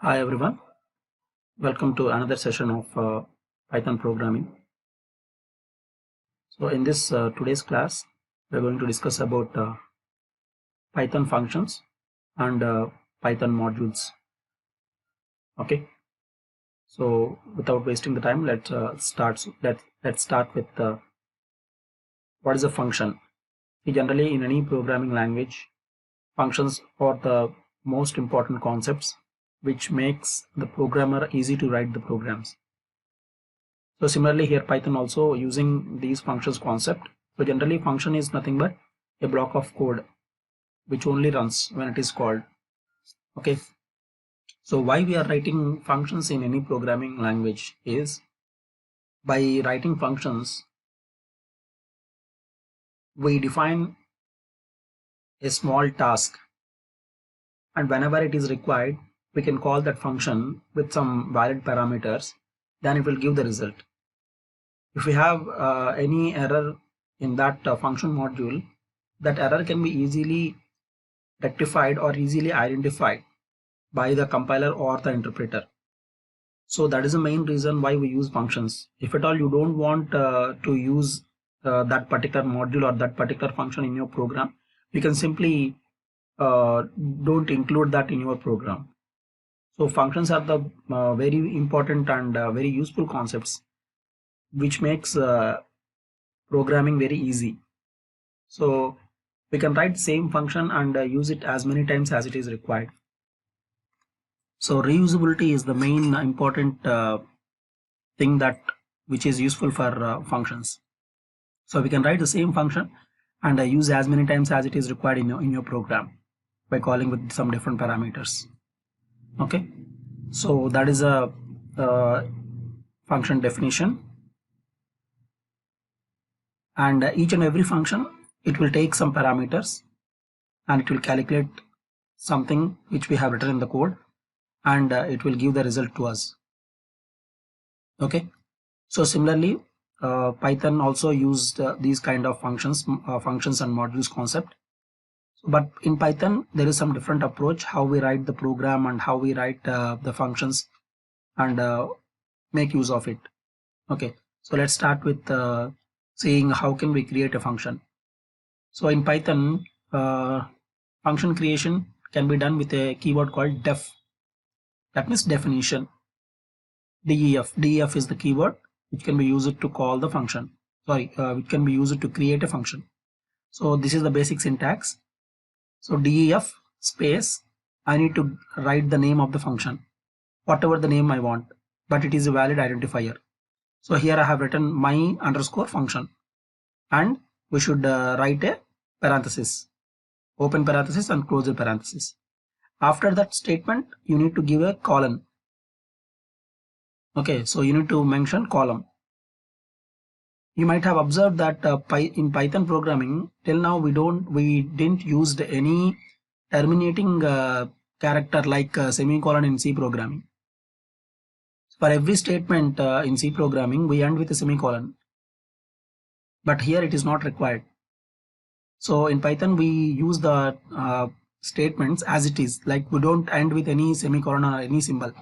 Hi everyone, welcome to another session of Python programming. So in this today's class, we're going to discuss about Python functions and Python modules. Okay, so without wasting the time, let's start with what is a function. Generally, in any programming language, functions are the most important concepts which makes the programmer easy to write the programs. So similarly here Python also using these functions concept. So generally function is nothing but a block of code which only runs when it is called. Okay. So why we are writing functions in any programming language is by writing functions we define a small task, and whenever it is required we can call that function with some valid parameters, then it will give the result. If we have any error in that function module, that error can be easily rectified or easily identified by the compiler or the interpreter. So that is the main reason why we use functions. If at all you don't want to use that particular module or that particular function in your program, you can simply don't include that in your program. So functions are the very important and very useful concepts which makes programming very easy. So we can write same function and use it as many times as it is required. So reusability is the main important thing that which is useful for functions. So we can write the same function and use as many times as it is required in your program by calling with some different parameters. Okay, so that is a function definition, and each and every function it will take some parameters and it will calculate something which we have written in the code, and it will give the result to us. Okay, so similarly Python also used these kind of functions and modules concept. But in Python there is some different approach how we write the program and how we write the functions and make use of it. Okay, so let's start with seeing how can we create a function. So in Python function creation can be done with a keyword called def. That means definition. Def is the keyword which can be used to call the function, which can be used to create a function. So this is the basic syntax. So def space, I need to write the name of the function, whatever the name I want, but it is a valid identifier. So here I have written my underscore function, and we should write a parenthesis, open parenthesis and close the parenthesis. After that statement you need to give a colon. Okay, so you need to mention column. You might have observed that in Python programming till now we didn't use any terminating character like semicolon in C programming. For every statement in C programming we end with a semicolon, but here it is not required. So in Python we use the statements as it is, like we don't end with any semicolon or any symbol.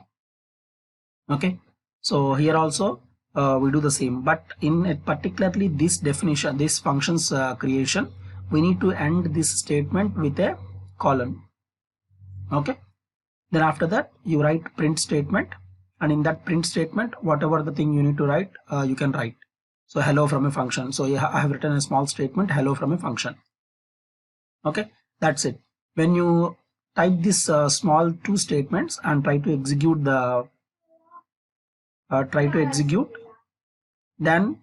Okay, so here also we do the same, but in particularly this definition, this functions creation, we need to end this statement with a colon. Okay, then after that you write print statement, and in that print statement whatever the thing you need to write you can write. So hello from a function. So I have written a small statement, hello from a function. Okay, that's it. When you type this small two statements and try to execute then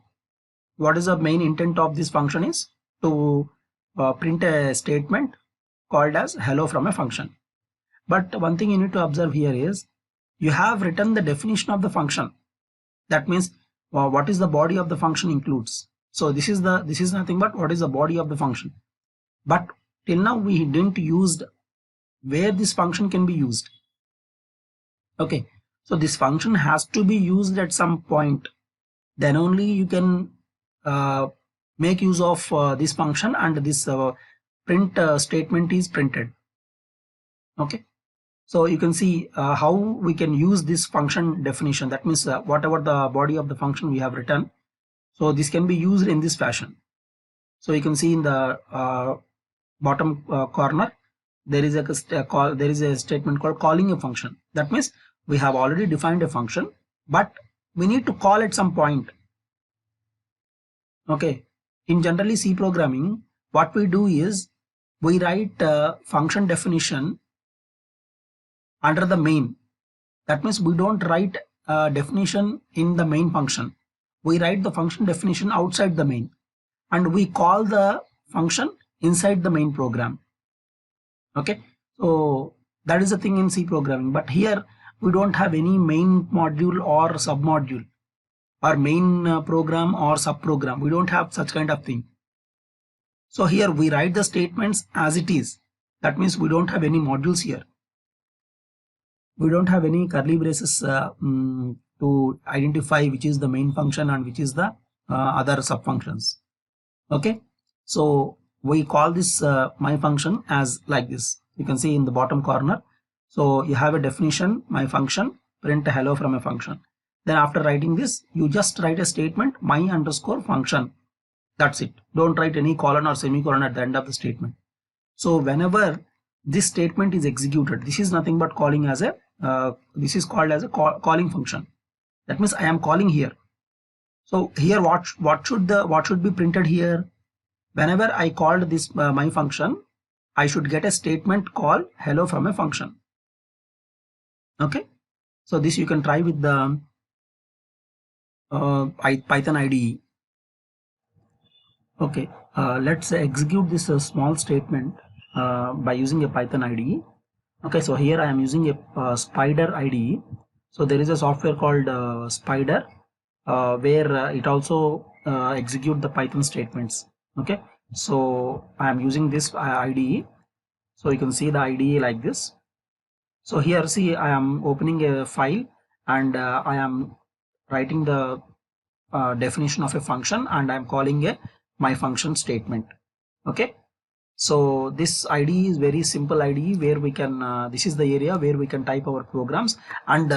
what is the main intent of this function is to print a statement called as hello from a function. But one thing you need to observe here is you have written the definition of the function. That means what is the body of the function includes. So this is nothing but what is the body of the function. But till now we didn't use where this function can be used. Okay, so this function has to be used at some point, then only you can make use of this function and this print statement is printed. Okay, So you can see how we can use this function definition. That means whatever the body of the function we have written, so this can be used in this fashion. So you can see in the bottom corner there is a statement called calling a function. That means we have already defined a function, but we need to call at some point. Okay, in generally C programming, what we do is we write function definition under the main. That means we don't write definition in the main function. We write the function definition outside the main, and we call the function inside the main program. Okay, so that is the thing in C programming. But here we don't have any main module or sub module, or main program or sub program. We don't have such kind of thing. So here we write the statements as it is. That means we don't have any modules here. We don't have any curly braces to identify which is the main function and which is the other sub functions. Okay, so we call this my function as like this. You can see in the bottom corner. So you have a definition, my function, print hello from a function. Then after writing this, you just write a statement, my underscore function. That's it. Don't write any colon or semicolon at the end of the statement. So whenever this statement is executed, this is nothing but calling as a this is called as a calling function. That means I am calling here. So here what should be printed here? Whenever I called this my function, I should get a statement called hello from a function. Okay, so this you can try with the Python IDE. Okay, let's execute this small statement by using a Python IDE. Okay, so here I am using a Spider IDE. So there is a software called Spider where it also execute the Python statements. Okay, so I am using this IDE. So you can see the IDE like this. So here see I am opening a file and I am writing the definition of a function and I am calling a my function statement. Okay, so this IDE is very simple IDE where we can this is the area where we can type our programs, and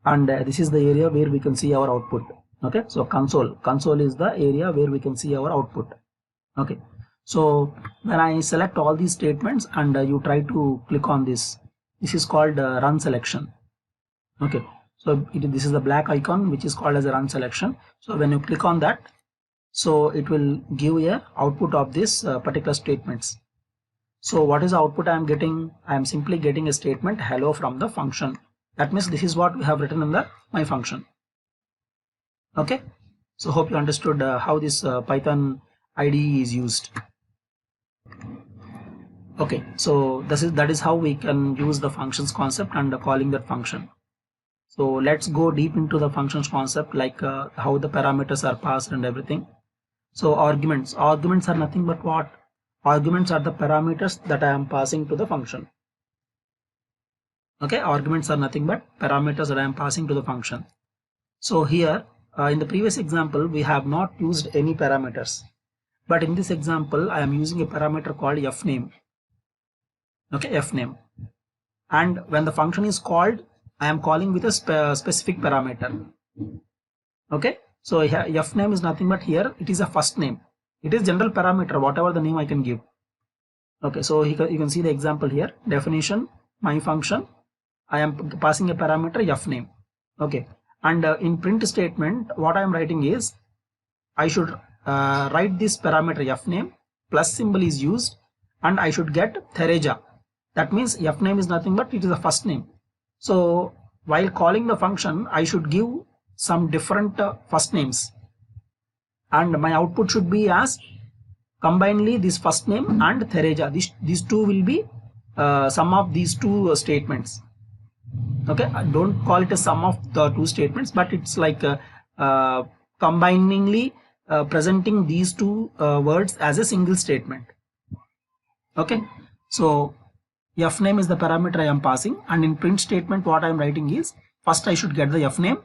this is the area where we can see our output. Okay, so console is the area where we can see our output. Okay, so when I select all these statements and you try to click on this is called run selection. Okay, so this is the black icon which is called as a run selection. So when you click on that, so it will give a output of this particular statements. So what is the output I am getting? I am simply getting a statement hello from the function. That means this is what we have written in the my function. Okay, so hope you understood how this Python IDE is used. Okay, so that is how we can use the functions concept and calling that function. So let's go deep into the functions concept, like how the parameters are passed and everything. So arguments are nothing but what? Arguments are the parameters that I am passing to the function. Okay, arguments are nothing but parameters that I am passing to the function. So here in the previous example we have not used any parameters, but in this example I am using a parameter called fname. Okay, fname, and when the function is called I am calling with a specific parameter. Okay, so fname is nothing but here it is a first name. It is general parameter, whatever the name I can give. Okay, so you can see the example here, definition my function, I am passing a parameter fname. Okay, and in print statement what I am writing is I should write this parameter fname, plus symbol is used, and I should get Thereja. That means fname is nothing but it is a first name. So while calling the function I should give some different first names, and my output should be as combinedly this first name and Thereja. These two will be sum of these two statements. Okay, don't call it a sum of the two statements, but it's like combiningly presenting these two words as a single statement. Okay, so fname is the parameter I am passing, and in print statement what I am writing is first I should get the fname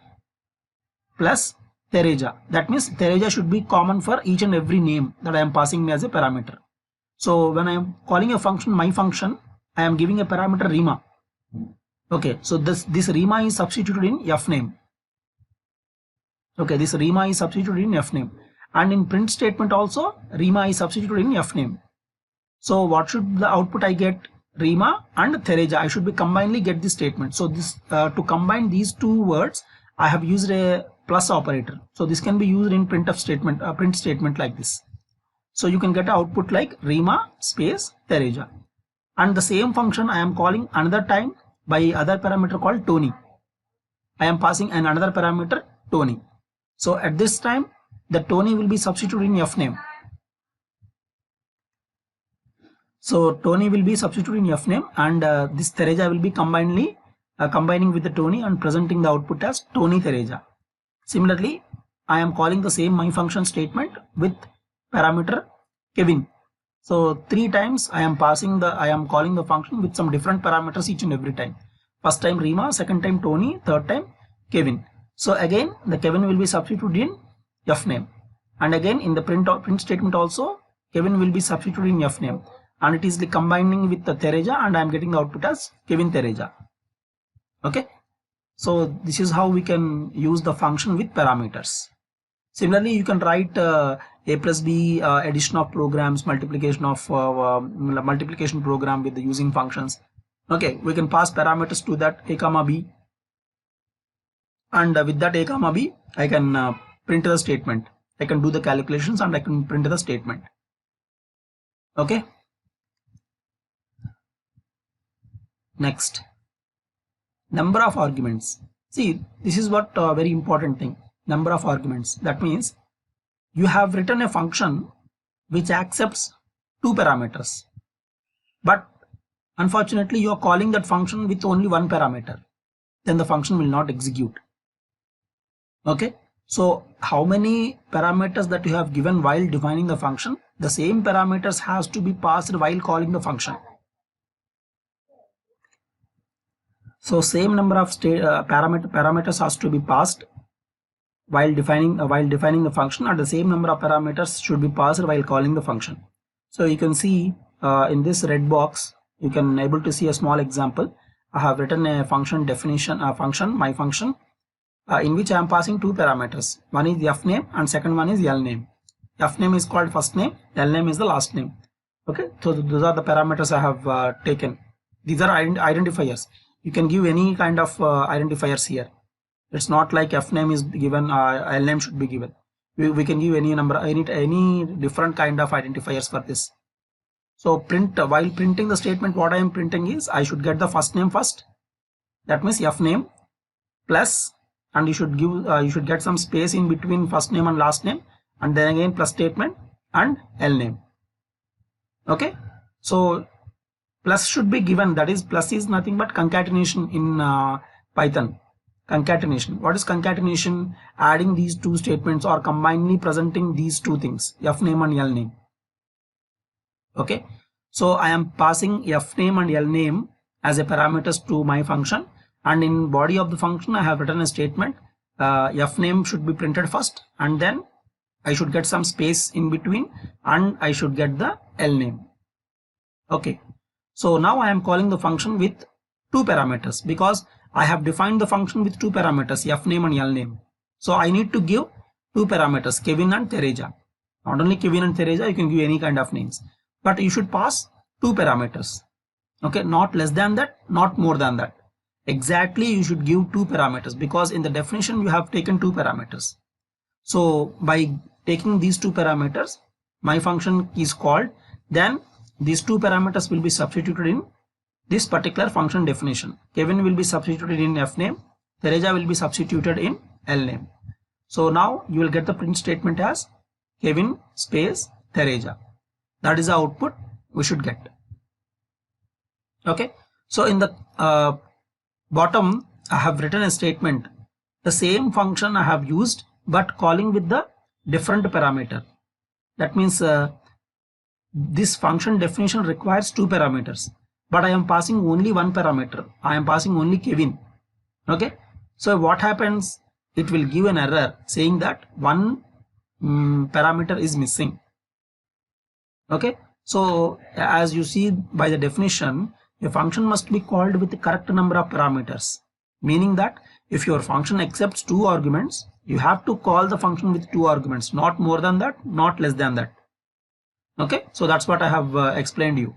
plus Thereja. That means Thereja should be common for each and every name that I am passing as a parameter. So when I am calling a function, my function, I am giving a parameter rima. Okay, so this rima is substituted in fname. Okay, this rima is substituted in fname, and in print statement also rima is substituted in fname. So what should the output I get? Rima and Thereja. I should be combinedly get this statement. So this to combine these two words, I have used a plus operator. So this can be used in print statement like this. So you can get an output like Rima space Thereja. And the same function I am calling another time by other parameter called Tony. I am passing another parameter Tony. So at this time the Tony will be substituted in fname. So Tony will be substituted in fname, and this Thereja will be combining with the Tony and presenting the output as Tony Thereja. Similarly, I am calling the same my function statement with parameter Kevin. So 3 times I am calling the function with some different parameters each and every time. First time Rima, second time Tony, third time Kevin. So again the Kevin will be substituted in fname, and again in the print statement also Kevin will be substituted in fname, and it is combining with the Thereja, and I am getting the output as Kevin Thereja. Okay, so this is how we can use the function with parameters. Similarly, you can write a plus b addition of programs, multiplication program with the using functions. Okay, we can pass parameters to that a comma b, and with that a comma b I can print the statement. I can do the calculations and I can print the statement. Okay, next, number of arguments. See, this is what very important thing, number of arguments. That means you have written a function which accepts 2 parameters, but unfortunately you are calling that function with only 1 parameter. Then the function will not execute. Okay, so how many parameters that you have given while defining the function, the same parameters has to be passed while calling the function. So same number of parameters has to be passed while defining the function, and the same number of parameters should be passed while calling the function. So you can see in this red box, you can able to see a small example. I have written a function definition, my function, in which I am passing 2 parameters. One is fname and second one is lname. Fname is called first name, lname is the last name. Okay, so those are the parameters I have taken. These are identifiers. You can give any kind of identifiers here. It's not like fname is given, lname should be given. We can give any number, any different kind of identifiers for this. So while printing the statement, what I am printing is I should get the first name first. That means fname plus, and you should get some space in between first name and last name, and then again plus statement and lname. Okay, so plus should be given. That is, plus is nothing but concatenation in Python. Concatenation. What is concatenation? Adding these 2 statements or combinedly presenting these 2 things, fname and lname. Okay, so I am passing fname and lname as a parameters to my function, and in body of the function I have written a statement. Fname should be printed first, and then I should get some space in between, and I should get the lname. Okay, so now I am calling the function with 2 parameters because I have defined the function with 2 parameters, fname and lname. So I need to give 2 parameters, Kevin and Thereja. Not only Kevin and Thereja, you can give any kind of names, but you should pass 2 parameters. Okay, not less than that, not more than that. Exactly, you should give 2 parameters because in the definition you have taken 2 parameters. So by taking these 2 parameters, my function is called, then these 2 parameters will be substituted in this particular function definition. Kevin will be substituted in fname, Thereja will be substituted in lname. So now you will get the print statement as Kevin space Thereja. That is the output we should get. Okay, so in the bottom I have written a statement. The same function I have used but calling with the different parameter. That means this function definition requires 2 parameters, but I am passing only 1 parameter. I am passing only Kevin. Okay, so what happens? It will give an error saying that one parameter is missing. Okay, So as you see by the definition, a function must be called with the correct number of parameters, meaning that if your function accepts 2 arguments, you have to call the function with 2 arguments, not more than that, not less than that. Okay, so that's what I have explained you.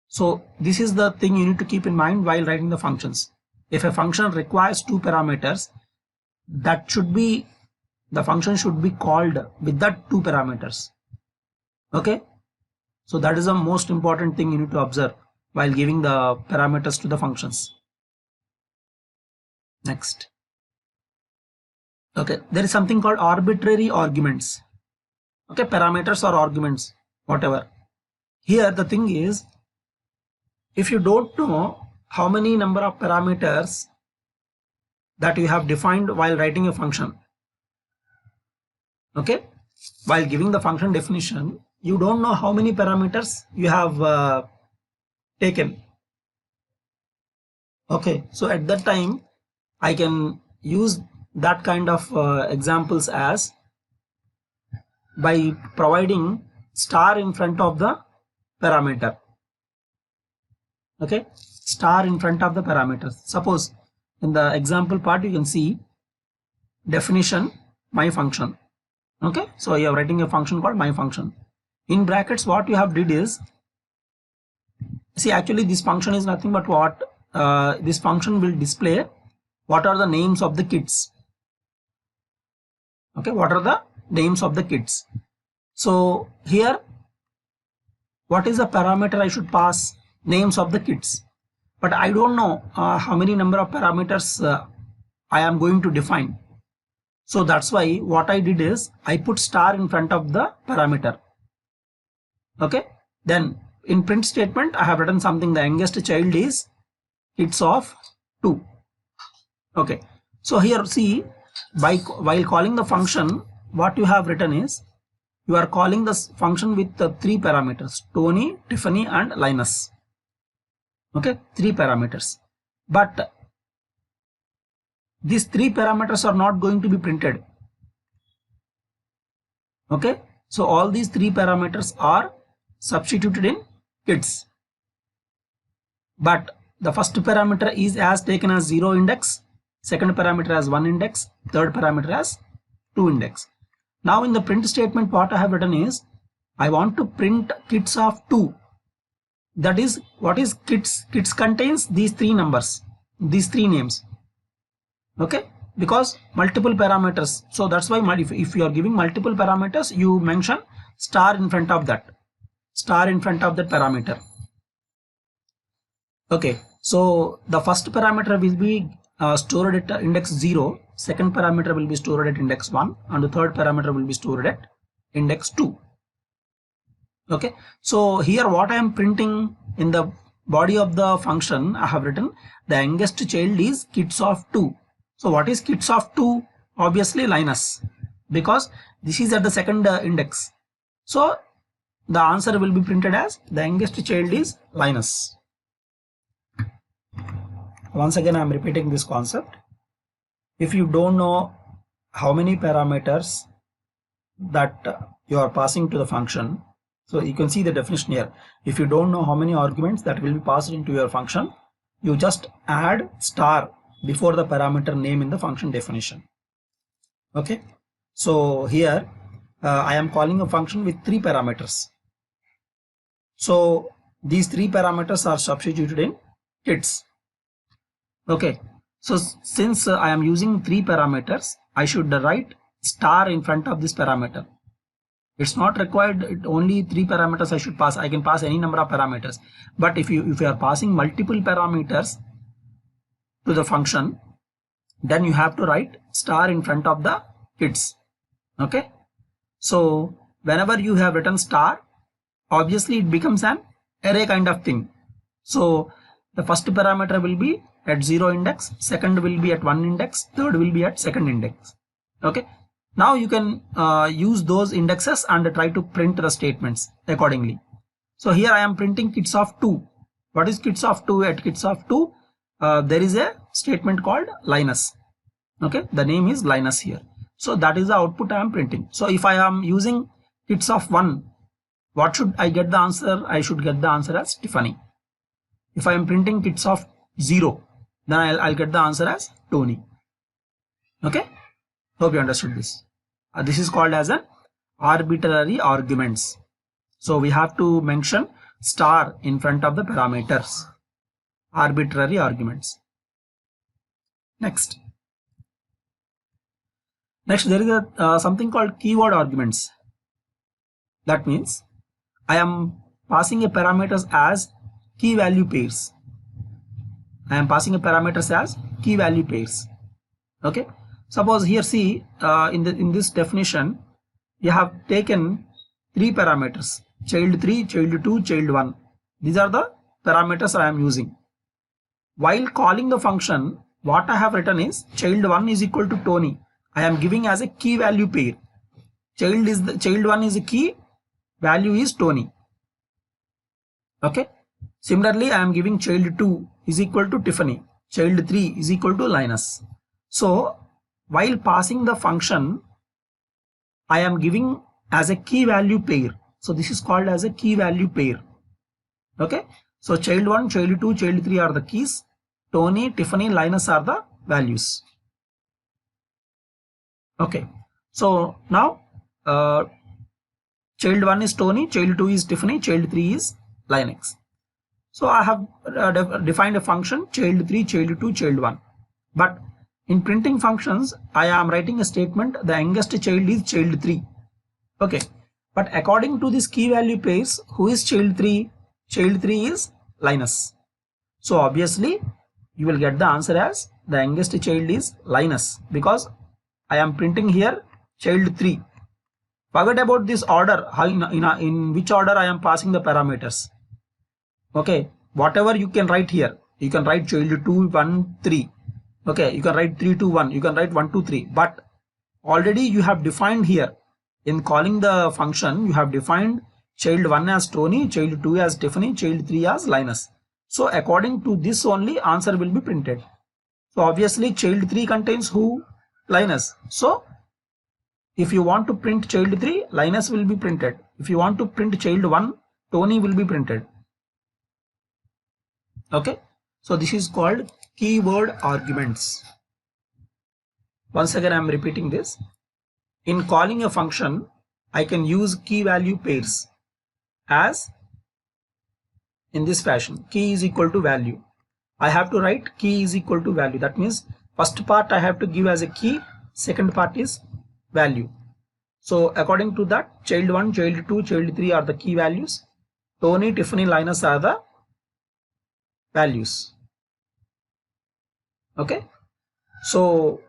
So this is the thing you need to keep in mind while writing the functions. If a function requires 2 parameters, that should be, the function should be called with that 2 parameters. Okay, so that is the most important thing you need to observe while giving the parameters to the functions. Next. Okay, there is something called arbitrary arguments. Okay, parameters or arguments, whatever. Here the thing is, if you don't know how many number of parameters that you have defined while writing a function, okay, while giving the function definition, you don't know how many parameters you have taken. Okay, so at that time I can use that kind of examples as by providing star in front of the parameter. Okay, star in front of the parameters. Suppose in the example part you can see definition my function. Okay, so you are writing a function called my function. In brackets, what you have did is, see, actually this function is nothing but what this function will display what are the names of the kids. Okay, what are the names of the kids? So here, what is the parameter I should pass? Names of the kids. But I don't know how many number of parameters I am going to define. So that's why what I did is I put star in front of the parameter. Okay, then in print statement I have written something, the youngest child is kids of 2. Okay, so here see, while calling the function, what you have written is you are calling this function with the 3 parameters, Tony, Tiffany and Linus. Okay, 3 parameters, but these 3 parameters are not going to be printed. Okay, so all these 3 parameters are substituted in kids, but the first parameter is as taken as 0 index, second parameter as 1 index, third parameter as 2 index. Now in the print statement what I have written is I want to print kids of 2. That is, what is kids? Kids contains these 3 numbers, these 3 names. Okay, because multiple parameters, so that's why if you are giving multiple parameters, you mention star in front of that, star in front of that parameter. Okay, so the first parameter will be stored at index 0, second parameter will be stored at index 1 and the third parameter will be stored at index 2. Okay, so here what I am printing in the body of the function, I have written the youngest child is kids of 2. So what is kids of 2? Obviously Linus, because this is at the second index. So the answer will be printed as the youngest child is Linus. Once again I am repeating this concept. If you don't know how many parameters that you are passing to the function, so you can see the definition here. If you don't know how many arguments that will be passed into your function, you just add star before the parameter name in the function definition. Okay, so here I am calling a function with 3 parameters. So these 3 parameters are substituted in kids. Okay, so since I am using 3 parameters, I should write star in front of this parameter. It's not required only 3 parameters I should pass. I can pass any number of parameters. But if you are passing multiple parameters to the function, then you have to write star in front of the kids. Okay, so whenever you have written star, obviously it becomes an array kind of thing. So the first parameter will be at 0 index, second will be at 1 index, third will be at second index. Okay, now you can use those indexes and try to print the statements accordingly. So here I am printing kids of 2. What is kids of 2? At kids of 2 there is a statement called Linus. Okay, the name is Linus here. So that is the output I am printing. So if I am using kids of 1, what should I get the answer? I should get the answer as Tiffany. If I am printing kids of 0, then I'll get the answer as Tony. Okay, hope you understood this. This is called as an arbitrary arguments. So we have to mention star in front of the parameters. Arbitrary arguments. Next there is a something called keyword arguments. That means I am passing a parameters as key value pairs. Okay, suppose here see in this definition you have taken 3 parameters, child 3, child 2, child 1. These are the parameters I am using. While calling the function, what I have written is child 1 is equal to Tony. I am giving as a key value pair. Child 1 is a key, value is Tony. Okay. Similarly, I am giving child 2 is equal to Tiffany. Child 3 is equal to Linus. So while passing the function, I am giving as a key value pair. So this is called as a key value pair. Okay. So child 1, child 2, child 3 are the keys. Tony, Tiffany, Linus are the values. Okay. So now child 1 is Tony, child 2 is Tiffany, child 3 is Linus. So I have defined a function child 3, child 2, child 1. But in printing functions, I am writing a statement the youngest child is child 3. Okay. But according to this key value pairs, who is child 3? Child 3 is Linus. So obviously you will get the answer as the youngest child is Linus, because I am printing here child 3. Forget about this order, in which order I am passing the parameters. Okay, whatever you can write here, you can write child 2, 1, 3. Okay, you can write 3, 2, 1, you can write 1, 2, 3. But already you have defined here, in calling the function, you have defined child 1 as Tony, child 2 as Tiffany, child 3 as Linus. So according to this only answer will be printed. So obviously child 3 contains who? Linus. So if you want to print child 3, Linus will be printed. If you want to print child 1, Tony will be printed. Okay. So this is called keyword arguments. Once again I am repeating this. In calling a function, I can use key value pairs as in this fashion. Key is equal to value. I have to write key is equal to value. That means first part I have to give as a key, second part is value. So according to that, child 1, child 2, child 3 are the key values. Tony, Tiffany, Linus are the values. Okay. So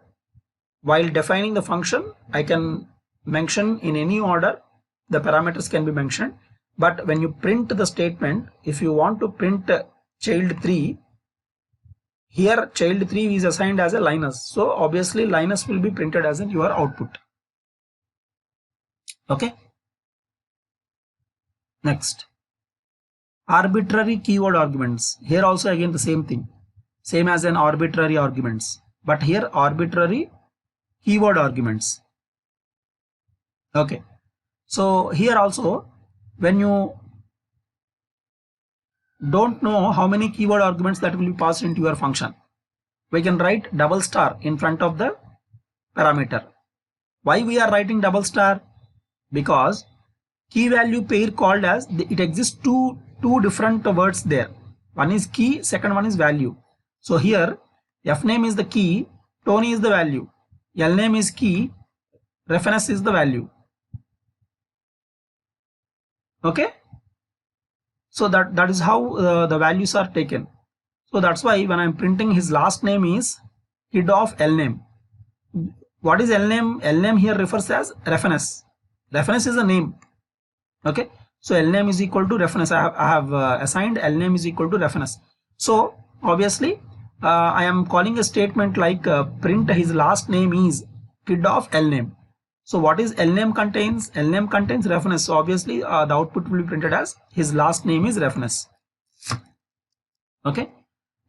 while defining the function, I can mention in any order, the parameters can be mentioned. But when you print the statement, if you want to print child 3, here child 3 is assigned as a Linus. So obviously Linus will be printed as in your output. Okay. Next, arbitrary keyword arguments. Here also again the same thing, same as an arbitrary arguments, but here arbitrary keyword arguments. Okay. So here also, when you don't know how many keyword arguments that will be passed into your function, we can write double star in front of the parameter. Why we are writing double star? Because key value pair called as, it exists two different words there. One is key, second one is value. So here F name is the key, Tony is the value, L name is key, reference is the value. Okay. So that is how the values are taken. So that's why when I'm printing his last name is kid of L name. What is L name? L name here refers as reference. Reference is a name. Okay. So L name is equal to reference. I have assigned L name is equal to reference. So obviously I am calling a statement like print his last name is kid of L name. So what is L name contains? L name contains reference. So obviously the output will be printed as his last name is reference. Okay.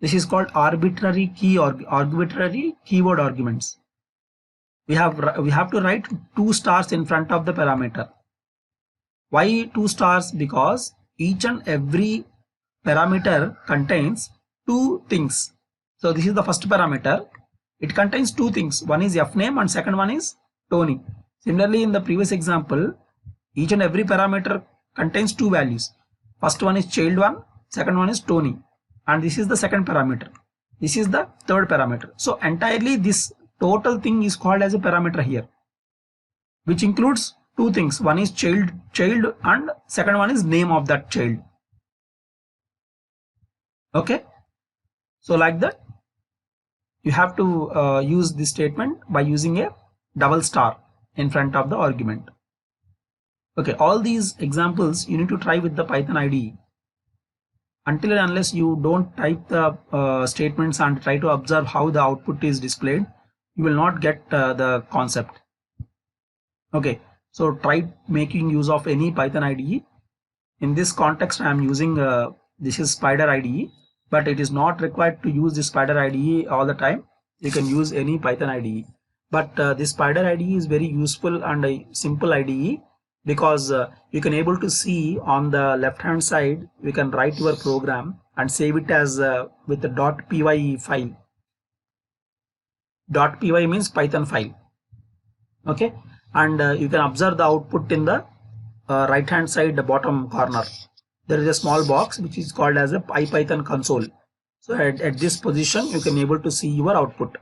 This is called arbitrary key or arbitrary keyword arguments. We have to write 2 stars in front of the parameter. Why 2 stars? Because each and every parameter contains two things. So this is the first parameter. It contains two things. One is fname and second one is Tony. Similarly, in the previous example, each and every parameter contains two values. First one is child1, second one is Tony, and this is the second parameter. This is the third parameter. So entirely this total thing is called as a parameter here, which includes two things. One is child and second one is name of that child. Okay, so like that you have to use this statement by using a double star in front of the argument. Okay, all these examples you need to try with the Python IDE. Until and unless you don't type the statements and try to observe how the output is displayed, you will not get the concept. Okay, so try making use of any Python IDE. In this context, I am using this is Spider IDE, but it is not required to use this Spider IDE all the time. You can use any Python IDE, but this Spider IDE is very useful and a simple IDE, because you can able to see on the left hand side, you can write your program and save it as with the .py file. .py means Python file. Okay, and you can observe the output in the right hand side, the bottom corner. There is a small box which is called as a IPython console. So at this position you can able to see your output.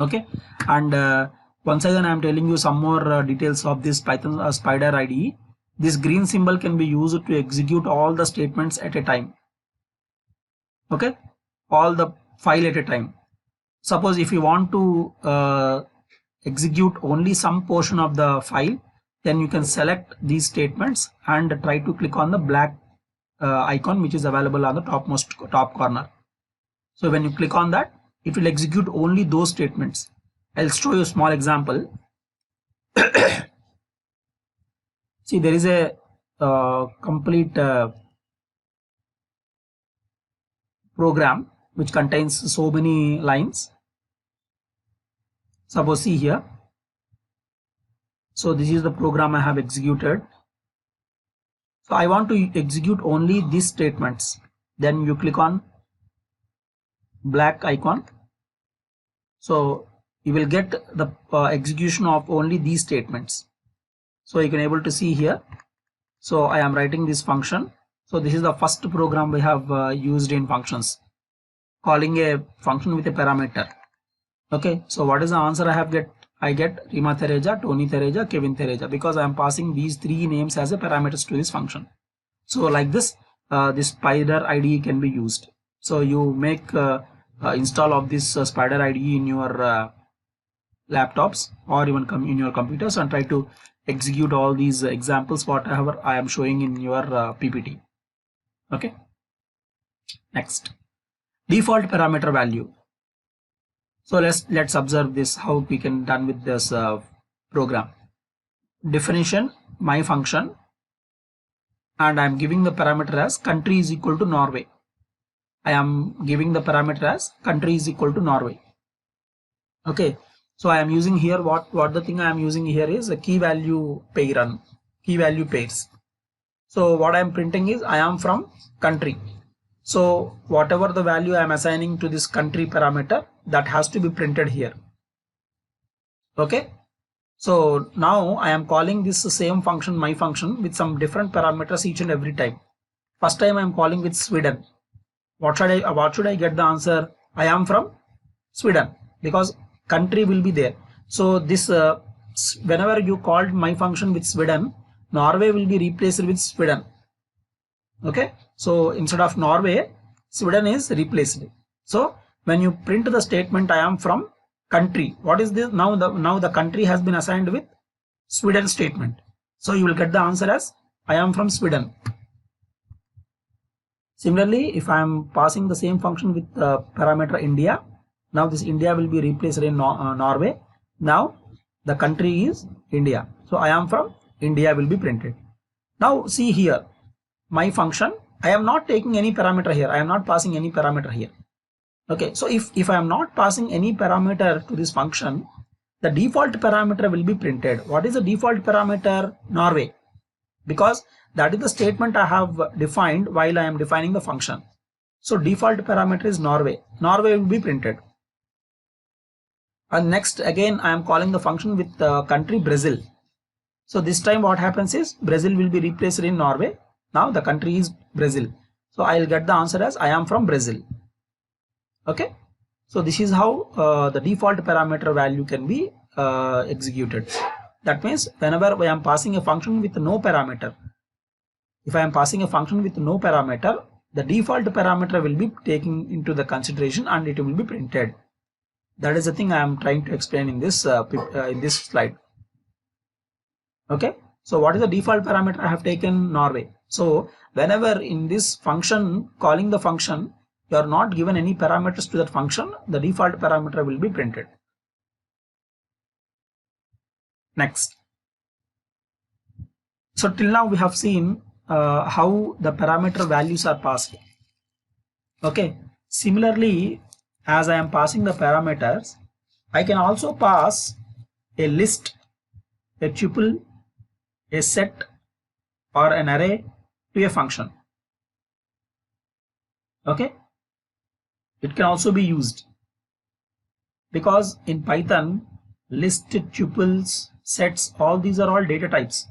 Okay, and once again I am telling you some more details of this Python Spider IDE. This green symbol can be used to execute all the statements at a time. Okay, all the file at a time. Suppose if you want to execute only some portion of the file, then you can select these statements and try to click on the black icon which is available on the top corner. So when you click on that, it will execute only those statements. I'll show you a small example. See, there is a complete program which contains so many lines. Suppose see here. So this is the program I have executed. So I want to execute only these statements. Then you click on black icon. So you will get the execution of only these statements. So you can able to see here. So I am writing this function. So this is the first program we have used in functions, calling a function with a parameter. Okay, so what is the answer I get Rima Thereja, Tony Thereja, Kevin Thereja, because I am passing these three names as a parameters to this function. So like this, this Spider IDE can be used. So you make install of this Spider IDE in your laptops or even in your computers and try to execute all these examples whatever I am showing in your PPT. Okay, next, default parameter value. So let's observe this, how we can done with this program. Definition, my function, and I am giving the parameter as country is equal to Norway. I am giving the parameter as country is equal to Norway. Okay, so I am using here what the thing I am using here is a key value pair, key value pairs. So what I am printing is I am from country. So whatever the value I am assigning to this country parameter, that has to be printed here. Okay, so now I am calling this same function, my function, with some different parameters each and every time. First time I am calling with Sweden. What should I get the answer? I am from Sweden, because country will be there. So this whenever you called my function with Sweden, Norway will be replaced with Sweden. Okay, so instead of Norway, Sweden is replaced. So when you print the statement I am from country, what is this? Now the country has been assigned with Sweden statement. So you will get the answer as I am from Sweden. Similarly, if I am passing the same function with the parameter India, now this India will be replaced in Norway. Now the country is India. So I am from India will be printed. Now see here, my function, I am not taking any parameter here. I am not passing any parameter here. Okay, so if I am not passing any parameter to this function, the default parameter will be printed. What is the default parameter? Norway. because that is the statement I have defined while I am defining the function. So default parameter is Norway. Norway will be printed. And next again I am calling the function with country Brazil. So this time what happens is Brazil will be replaced in Norway. Now the country is Brazil. So I will get the answer as I am from Brazil. Okay. So this is how the default parameter value can be executed. That means whenever I am passing a function with no parameter, if I am passing a function with no parameter, the default parameter will be taken into the consideration and it will be printed. That is the thing I am trying to explain in this slide. Okay. So what is the default parameter? I have taken Norway. So whenever in this function, calling the function, you are not given any parameters to that function, the default parameter will be printed. Next. So till now we have seen how the parameter values are passed. Okay. Similarly, as I am passing the parameters, I can also pass a list, a tuple, a set, or an array to a function. Okay. It can also be used because in Python, list, tuples, sets, all these are all data types.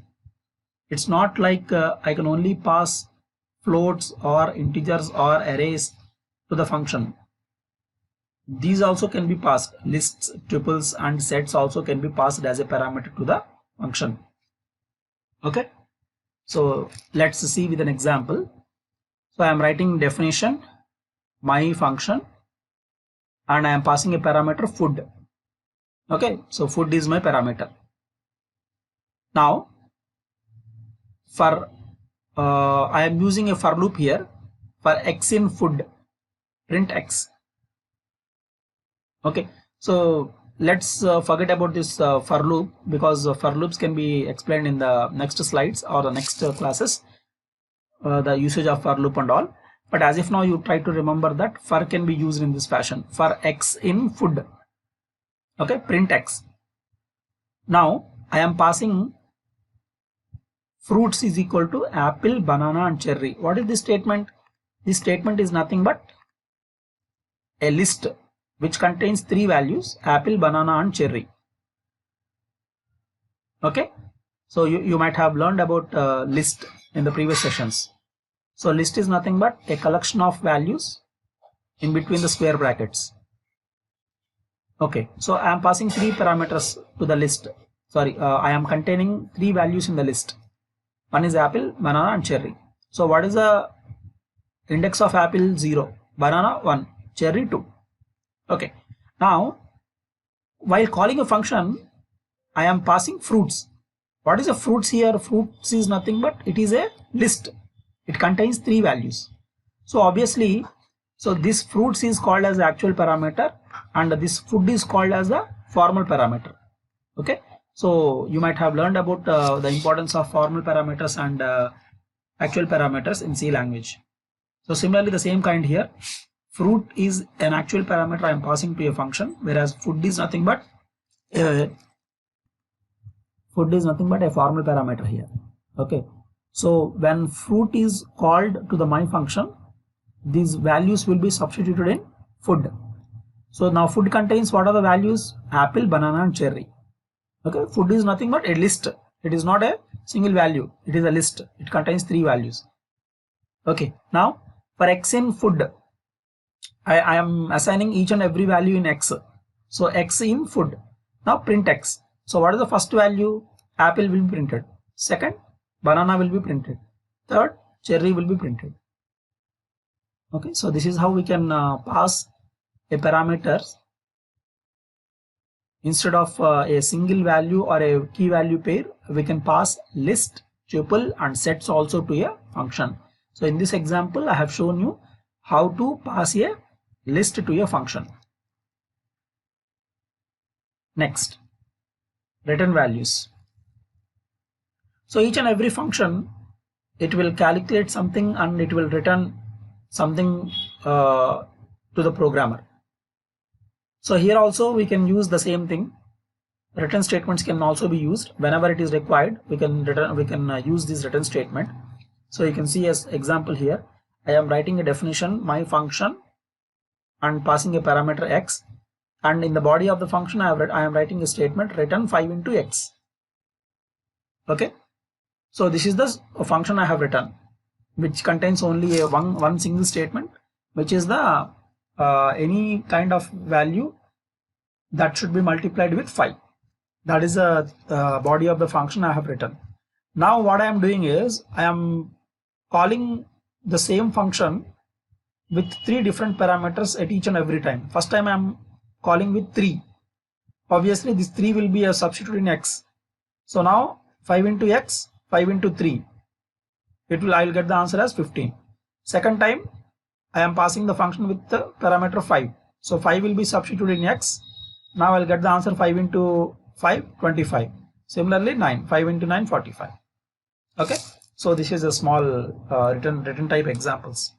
It's not like I can only pass floats or integers or arrays to the function. These also can be passed. Lists, tuples, and sets also can be passed as a parameter to the function. Okay. So let's see with an example. So I am writing definition, my function, and I am passing a parameter food. Okay. So food is my parameter. Now for I am using a for loop here. For x in food, print x. Okay. So let's forget about this for loop, because for loops can be explained in the next slides or the next classes, the usage of for loop and all. But as if now you try to remember that for can be used in this fashion. For x in food. Okay. Print x. Now I am passing fruits is equal to apple, banana, and cherry. What is this statement? This statement is nothing but a list which contains three values: apple, banana, and cherry. Okay. So you might have learned about list in the previous sessions. So list is nothing but a collection of values in between the square brackets. Okay. So I am passing three parameters to the list. Sorry, I am containing three values in the list. One is apple, banana, and cherry. So what is the index of apple? 0, banana 1, cherry 2. Okay. Now while calling a function, I am passing fruits. What is a fruits here? Fruits is nothing but it is a list. It contains three values. So obviously, so this fruits is called as the actual parameter and this food is called as the formal parameter. Okay. So you might have learned about the importance of formal parameters and actual parameters in C language. So similarly, the same kind here. Fruit is an actual parameter I am passing to a function, whereas food is nothing but a formal parameter here. Okay. So when fruit is called to the my function, these values will be substituted in food. So now food contains what are the values? Apple, banana, and cherry. Okay. Food is nothing but a list. It is not a single value. It is a list. It contains three values. Okay. Now for x in food, I am assigning each and every value in x. So x in food. Now print x. So what is the first value? Apple will be printed. Second, banana will be printed. Third, cherry will be printed. Okay. So this is how we can pass a parameters. Instead of a single value or a key value pair, we can pass list, tuple, and sets also to a function. So in this example, I have shown you how to pass a list to a function. Next, return values. So each and every function, it will calculate something and it will return something to the programmer. So here also we can use the same thing. Return statements can also be used whenever it is required. We can use this return statement. So you can see as example here, I am writing a definition, my function, and passing a parameter x, and in the body of the function I am writing a statement, return 5 into x. Okay, so this is the function I have written, which contains only one single statement, which is the any kind of value that should be multiplied with 5. That is the body of the function I have written. Now what I am doing is I am calling the same function with 3 different parameters at each and every time. First time I am calling with 3. Obviously this 3 will be a substitute in x. So now 5 into x, 5 into 3. I will get the answer as 15. Second time I am passing the function with the parameter 5. So 5 will be substituted in x. Now I will get the answer 5 into 5, 25. Similarly 9, 5 into 9, 45. Okay, so this is a small written type examples.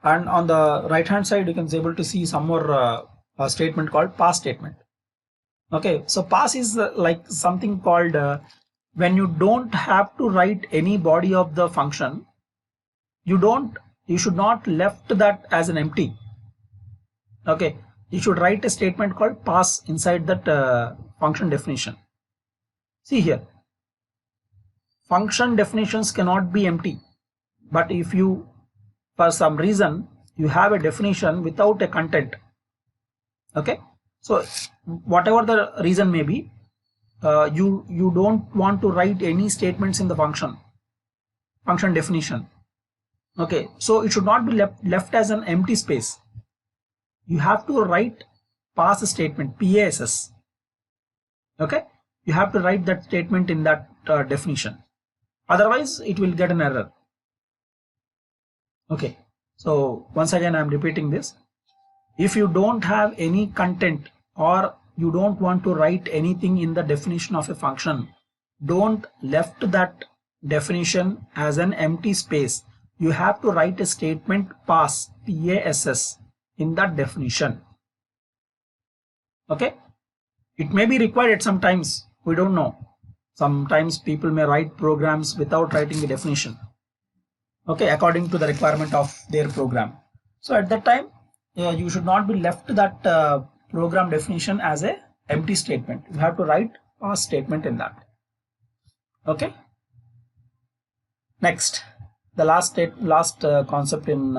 And on the right hand side you can be able to see some more statement called pass statement. Okay, so pass is like something called when you don't have to write any body of the function, you should not left that as an empty. Okay, you should write a statement called pass inside that function definition. See here, function definitions cannot be empty, but if you for some reason you have a definition without a content, okay, so whatever the reason may be, you don't want to write any statements in the function definition. Okay, so it should not be left as an empty space. You have to write pass statement, PASS. Okay, you have to write that statement in that definition, otherwise it will get an error. Okay, so once again I am repeating this. If you don't have any content or you don't want to write anything in the definition of a function, don't left that definition as an empty space. You have to write a statement pass, PASS, in that definition. Okay, it may be required at some times, we don't know. Sometimes people may write programs without writing the definition, okay, according to the requirement of their program. So at that time you should not be left that program definition as a empty statement. You have to write a statement in that. Okay, next, the last concept in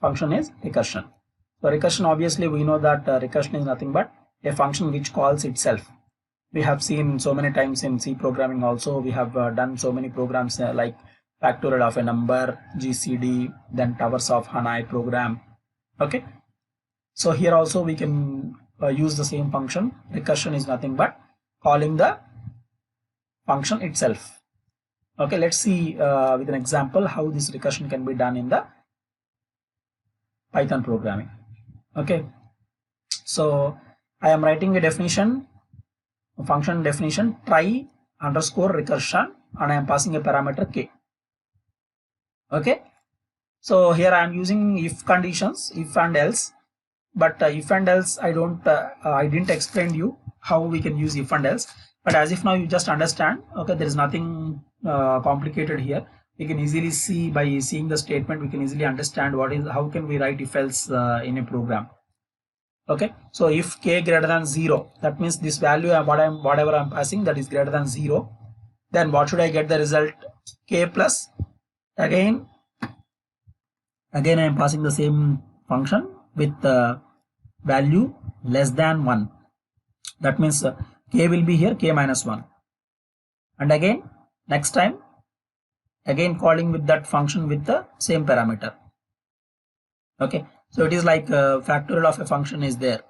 function is recursion. So recursion, obviously we know that recursion is nothing but a function which calls itself. We have seen so many times in C programming also. We have done so many programs like factorial of a number, GCD, then towers of Hanai program. Okay, so here also we can use the same function. Recursion is nothing but calling the function itself. Okay, let's see with an example how this recursion can be done in the Python programming. Okay, so I am writing a definition, a function definition, try underscore recursion, and I am passing a parameter k. Okay, so here I am using if conditions, if and else, but if and else I didn't explain you how we can use if and else, but as if now you just understand. Okay, there is nothing complicated here. We can easily see, by seeing the statement we can easily understand how can we write if else in a program. Okay, so if k greater than 0, that means this value whatever I'm passing, that is greater than 0, then what should I get the result? K plus, again I am passing the same function with the value less than 1. That means k will be here k minus 1, and again next time again calling with that function with the same parameter. Okay, so it is like factorial of a function is there.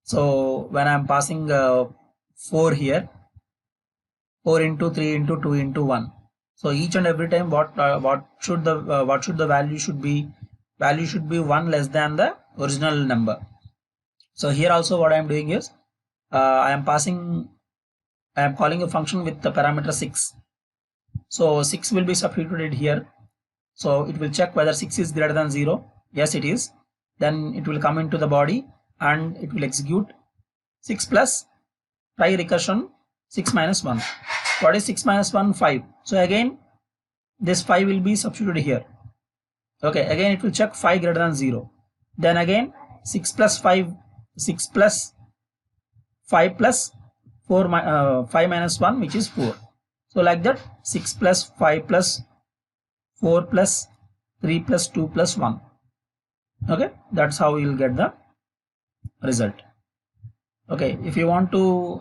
So when I am passing 4 here, 4 into 3 into 2 into 1. So each and every time what should the value should be? Value should be 1 less than the original number. So here also what I am doing is I am calling a function with the parameter 6. So 6 will be substituted here. So it will check whether 6 is greater than 0. Yes, it is. Then it will come into the body and it will execute 6 plus, try recursion, 6 minus 1. What is 6 minus 1? 5. So again, this 5 will be substituted here. Okay, again it will check 5 greater than 0. Then again 6 plus 5, 6 plus 5 plus 4, 5 minus 1, which is 4. So like that, 6 plus 5 plus 4 plus 3 plus 2 plus 1. Okay, that's how you will get the result. Okay, if you want to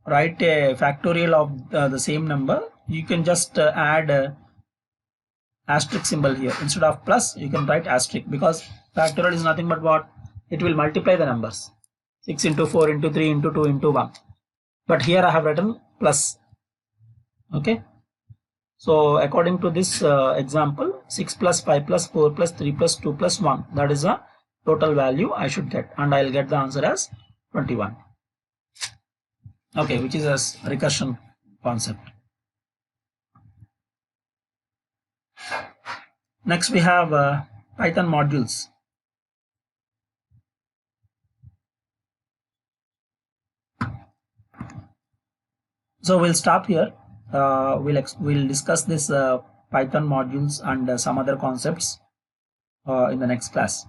write a factorial of the same number, you can just add asterisk symbol here. Instead of plus, you can write asterisk, because factorial is nothing but what? It will multiply the numbers. 6 into 4 into 3 into 2 into 1. But here I have written plus. Okay. So according to this example, 6 plus 5 plus 4 plus 3 plus 2 plus 1. That is the total value I should get. And I will get the answer as 21. Okay, which is a recursion concept. Next we have Python modules. So we'll stop here. We'll discuss this Python modules and some other concepts in the next class.